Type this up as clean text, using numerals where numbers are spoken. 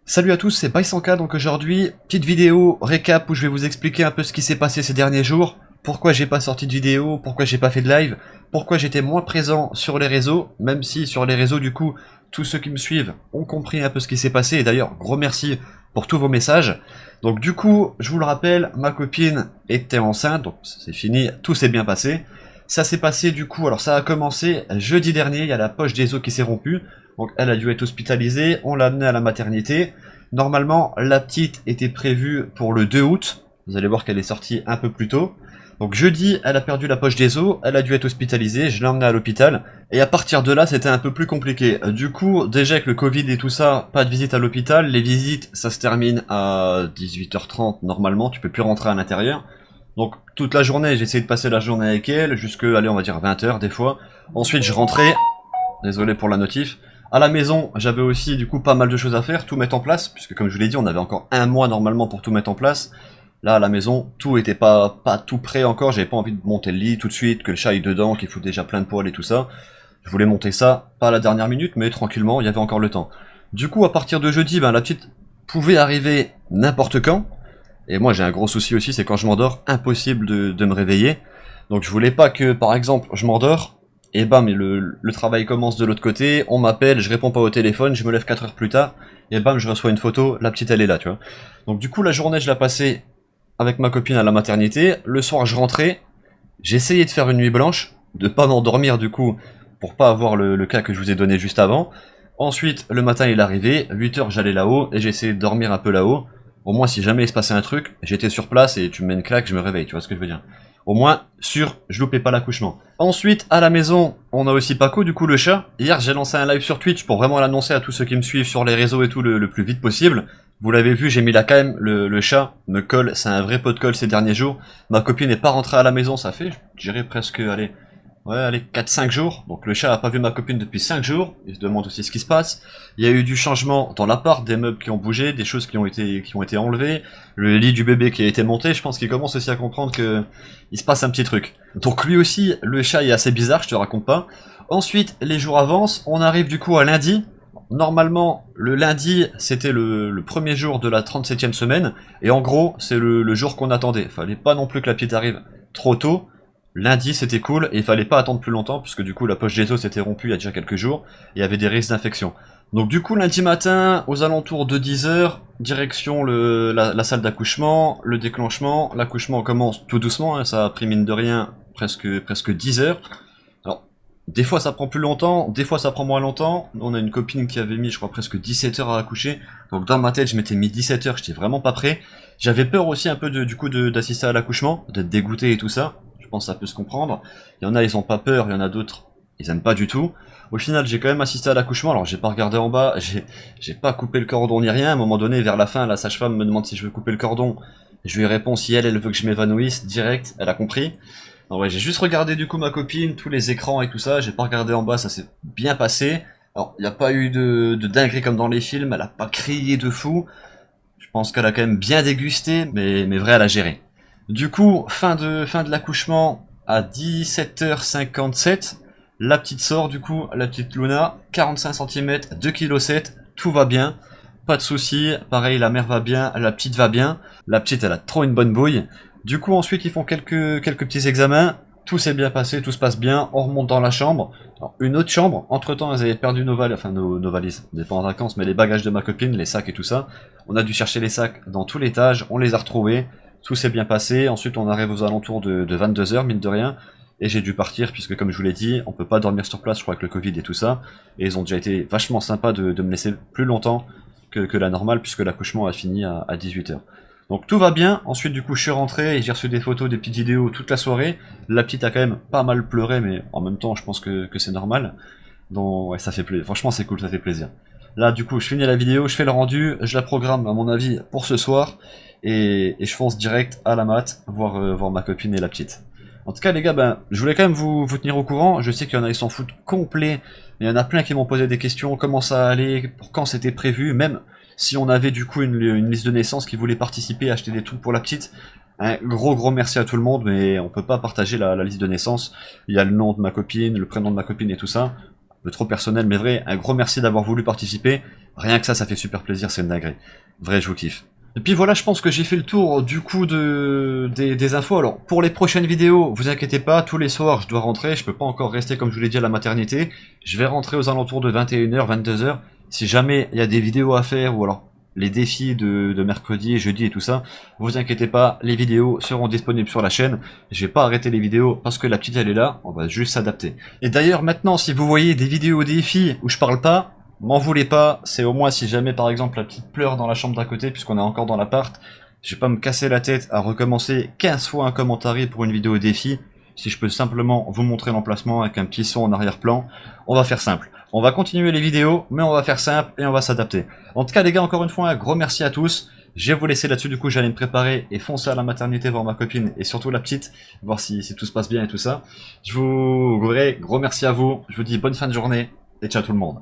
Salut à tous, c'est Baisanka, donc aujourd'hui, petite vidéo récap où je vais vous expliquer un peu ce qui s'est passé ces derniers jours, pourquoi j'ai pas sorti de vidéo, pourquoi j'ai pas fait de live, pourquoi j'étais moins présent sur les réseaux, même si sur les réseaux du coup, tous ceux qui me suivent ont compris un peu ce qui s'est passé, et d'ailleurs, gros merci pour tous vos messages. Donc du coup, je vous le rappelle, ma copine était enceinte, donc c'est fini, tout s'est bien passé. Ça s'est passé du coup, alors ça a commencé jeudi dernier, il y a la poche des os qui s'est rompue. Donc elle a dû être hospitalisée, on l'a amenée à la maternité. Normalement, la petite était prévue pour le 2 août. Vous allez voir qu'elle est sortie un peu plus tôt. Donc jeudi, elle a perdu la poche des os, elle a dû être hospitalisée, je l'ai emmenée à l'hôpital. Et à partir de là, c'était un peu plus compliqué. Du coup, déjà avec le Covid et tout ça, pas de visite à l'hôpital. Les visites, ça se termine à 18h30 normalement, tu peux plus rentrer à l'intérieur. Donc toute la journée, j'ai essayé de passer la journée avec elle, jusque, allez, on va dire 20h des fois. Ensuite, je rentrais, désolé pour la notif. À la maison, j'avais aussi du coup pas mal de choses à faire, tout mettre en place, puisque comme je vous l'ai dit, on avait encore un mois normalement pour tout mettre en place. Là, à la maison, tout était pas tout prêt encore, j'avais pas envie de monter le lit tout de suite, que le chat aille dedans, qu'il fout déjà plein de poils et tout ça. Je voulais monter ça, pas à la dernière minute, mais tranquillement, il y avait encore le temps. Du coup, à partir de jeudi, ben, la petite pouvait arriver n'importe quand. Et moi, j'ai un gros souci aussi, c'est quand je m'endors, impossible de me réveiller. Donc je voulais pas que, par exemple, je m'endors, et bam, le travail commence de l'autre côté, on m'appelle, je réponds pas au téléphone, je me lève 4 heures plus tard, et bam, je reçois une photo, la petite elle est là, tu vois. Donc du coup, la journée, je la passais avec ma copine à la maternité, le soir, je rentrais, j'essayais de faire une nuit blanche, de pas m'endormir du coup, pour pas avoir le cas que je vous ai donné juste avant. Ensuite, le matin, il est arrivé, 8 heures, j'allais là-haut, et j'essayais de dormir un peu là-haut. Au moins, si jamais il se passait un truc, j'étais sur place et tu me mets une claque, je me réveille, tu vois ce que je veux dire. Au moins, sûr, je loupais pas l'accouchement. Ensuite, à la maison, on a aussi Paco, du coup le chat. Hier, j'ai lancé un live sur Twitch pour vraiment l'annoncer à tous ceux qui me suivent sur les réseaux et tout le plus vite possible. Vous l'avez vu, j'ai mis là quand même, le chat me colle, c'est un vrai pot de colle ces derniers jours. Ma copine n'est pas rentrée à la maison, ça fait, je dirais presque, allez, ouais, allez, 4-5 jours. Donc le chat a pas vu ma copine depuis 5 jours. Il se demande aussi ce qui se passe. Il y a eu du changement dans l'appart, des meubles qui ont bougé, des choses qui ont été enlevées. Le lit du bébé qui a été monté. Je pense qu'il commence aussi à comprendre que il se passe un petit truc. Donc lui aussi, le chat est assez bizarre, je te raconte pas. Ensuite, les jours avancent. On arrive du coup à lundi. Normalement, le lundi, c'était le premier jour de la 37e semaine. Et en gros, c'est le jour qu'on attendait. Fallait pas non plus que la petite arrive trop tôt. Lundi c'était cool et il fallait pas attendre plus longtemps puisque du coup la poche des os s'était rompue il y a déjà quelques jours et il y avait des risques d'infection. Donc du coup lundi matin aux alentours de 10 heures, direction la salle d'accouchement, le déclenchement, l'accouchement commence tout doucement, hein, ça a pris mine de rien presque 10 heures. Alors des fois ça prend plus longtemps, des fois ça prend moins longtemps. On a une copine qui avait mis je crois presque 17 heures à accoucher. Donc dans ma tête je m'étais mis 17 heures, j'étais vraiment pas prêt. J'avais peur aussi un peu du coup d'assister à l'accouchement, d'être dégoûté et tout ça. Je pense que ça peut se comprendre. Il y en a, ils ont pas peur, il y en a d'autres, ils aiment pas du tout. Au final, j'ai quand même assisté à l'accouchement, alors j'ai pas regardé en bas, j'ai pas coupé le cordon ni rien. À un moment donné, vers la fin, la sage-femme me demande si je veux couper le cordon. Je lui réponds si elle veut que je m'évanouisse, direct, elle a compris. Alors ouais, j'ai juste regardé du coup ma copine, tous les écrans et tout ça, j'ai pas regardé en bas, ça s'est bien passé. Alors, il n'y a pas eu de dinguerie comme dans les films, elle a pas crié de fou. Je pense qu'elle a quand même bien dégusté, mais vrai, elle a géré. Du coup, fin de l'accouchement à 17h57. La petite sort du coup, la petite Luna, 45 cm, 2,7 kg, tout va bien. Pas de soucis, pareil, la mère va bien, la petite va bien. La petite, elle a trop une bonne bouille. Du coup, ensuite, ils font quelques petits examens. Tout s'est bien passé, tout se passe bien. On remonte dans la chambre. Alors, une autre chambre. Entre-temps, elles avaient perdu nos valises, enfin nos valises. On n'est pas en vacances, mais les bagages de ma copine, les sacs et tout ça. On a dû chercher les sacs dans tout l'étage. On les a retrouvés. Tout s'est bien passé. Ensuite, on arrive aux alentours de 22 heures, mine de rien. Et j'ai dû partir, puisque comme je vous l'ai dit, on peut pas dormir sur place, je crois, avec le Covid et tout ça. Et ils ont déjà été vachement sympas de me laisser plus longtemps que la normale, puisque l'accouchement a fini à 18 heures. Donc tout va bien. Ensuite, du coup, je suis rentré et j'ai reçu des photos, des petites vidéos toute la soirée. La petite a quand même pas mal pleuré, mais en même temps, je pense que c'est normal. Donc, ouais, ça fait plaisir. Franchement, c'est cool, ça fait plaisir. Là, du coup, je finis la vidéo, je fais le rendu, je la programme, à mon avis, pour ce soir. Et je fonce direct à la mat, voir ma copine et la petite. En tout cas, les gars, ben, je voulais quand même vous tenir au courant. Je sais qu'il y en a qui s'en foutent complet. Il y en a plein qui m'ont posé des questions. Comment ça allait, pour quand c'était prévu, même si on avait du coup une liste de naissance qui voulait participer, acheter des trucs pour la petite. Un gros merci à tout le monde, mais on peut pas partager la liste de naissance. Il y a le nom de ma copine, le prénom de ma copine et tout ça. trop personnel mais vrai, un gros merci d'avoir voulu participer. Rien que ça fait super plaisir, c'est une dinguerie. Vrai, je vous kiffe. Et puis voilà, je pense que j'ai fait le tour du coup des infos. Alors, pour les prochaines vidéos, vous inquiétez pas, tous les soirs je dois rentrer, je peux pas encore rester comme je vous l'ai dit à la maternité. Je vais rentrer aux alentours de 21h, 22h. Si jamais il y a des vidéos à faire, ou alors les défis de mercredi, jeudi et tout ça, vous inquiétez pas, les vidéos seront disponibles sur la chaîne. Je vais pas arrêter les vidéos parce que la petite elle est là, on va juste s'adapter. Et d'ailleurs maintenant, si vous voyez des vidéos défis où je parle pas, m'en voulez pas, c'est au moins si jamais par exemple la petite pleure dans la chambre d'à côté, puisqu'on est encore dans l'appart, je vais pas me casser la tête à recommencer 15 fois un commentaire pour une vidéo défi. Si je peux simplement vous montrer l'emplacement avec un petit son en arrière-plan, on va faire simple. On va continuer les vidéos, mais on va faire simple et on va s'adapter. En tout cas les gars, encore une fois, un gros merci à tous. Je vais vous laisser là-dessus, du coup j'allais me préparer et foncer à la maternité voir ma copine et surtout la petite, voir si tout se passe bien et tout ça. Je vous gros merci à vous, je vous dis bonne fin de journée et ciao tout le monde.